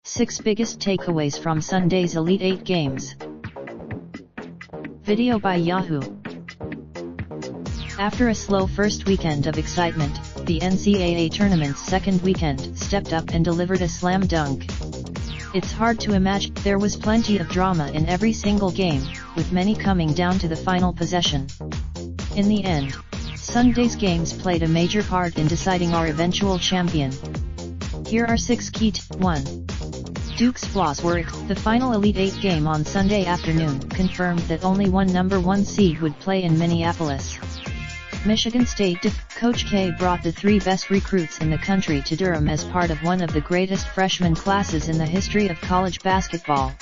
Six biggest takeaways from Sunday's Elite 8 games. Video by Yahoo. After a slow first weekend of excitement, the NCAA tournament's second weekend stepped up and delivered a slam dunk. It's hard to imagine. There was plenty of drama in every single game, with many coming down to the final possession. In the end, Sunday's games played a major part in deciding our eventual champion. Here are 6 key 1. Duke's flaws were the final Elite 8 game on Sunday afternoon confirmed that only one number 1 seed would play in Minneapolis. Michigan State Coach K brought the 3 best recruits in the country to Durham as part of one of the greatest freshman classes in the history of college basketball.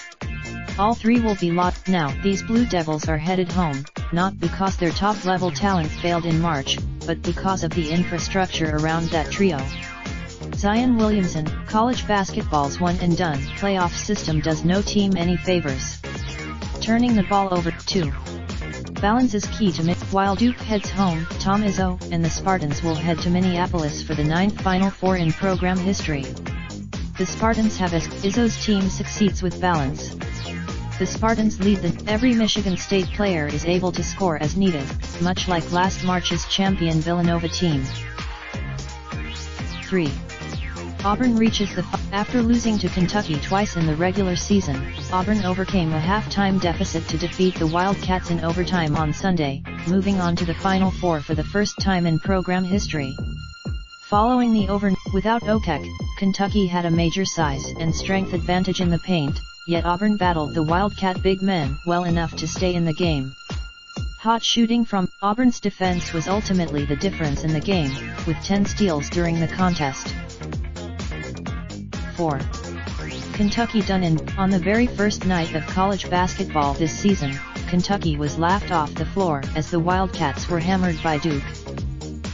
All 3 will be locked now. These Blue Devils are headed home, not because their top-level talent failed in March, but because of the infrastructure around that trio. Zion Williamson, college basketball's one-and-done playoff system does no team any favors. Turning the ball over. 2. Balance is key to while Duke heads home, Tom Izzo and the Spartans will head to Minneapolis for the 9th Final Four in program history. The Spartans have Izzo's team succeeds with balance. The Spartans lead every Michigan State player is able to score as needed, much like last March's champion Villanova team. 3. Auburn reaches after losing to Kentucky twice in the regular season, Auburn overcame a halftime deficit to defeat the Wildcats in overtime on Sunday, moving on to the Final Four for the first time in program history. Following the without Okek, Kentucky had a major size and strength advantage in the paint, yet Auburn battled the Wildcat big men well enough to stay in the game. Hot shooting from Auburn's defense was ultimately the difference in the game, with 10 steals during the contest. 4. Kentucky done in. On the very first night of college basketball this season, Kentucky was laughed off the floor as the Wildcats were hammered by Duke.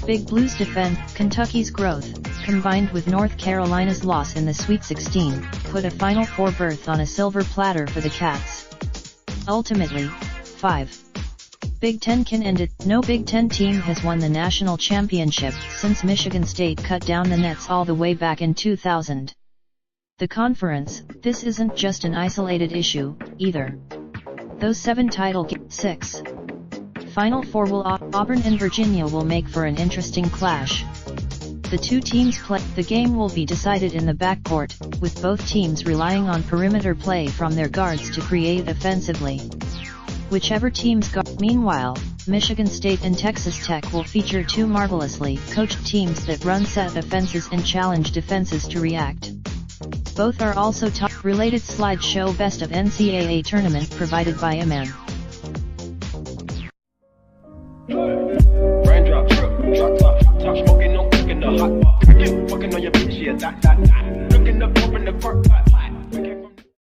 Big Blues defense. Kentucky's growth, combined with North Carolina's loss in the Sweet 16, put a Final Four berth on a silver platter for the Cats. Ultimately, 5. Big Ten can end it. No Big Ten team has won the national championship since Michigan State cut down the nets all the way back in 2000. The conference, this isn't just an isolated issue, either. Those 7 title 6. Final Four will Auburn and Virginia will make for an interesting clash. The 2 teams play. The game will be decided in the backcourt, with both teams relying on perimeter play from their guards to create offensively. Whichever team's guard. Meanwhile, Michigan State and Texas Tech will feature 2 marvelously coached teams that run set offenses and challenge defenses to react. Both are also top. Related slideshow Best of NCAA Tournament provided by Iman. Raindrop, drop top smoking, no cooking the hot bar. Fucking on your bitch, yeah, that. Looking up, open the park.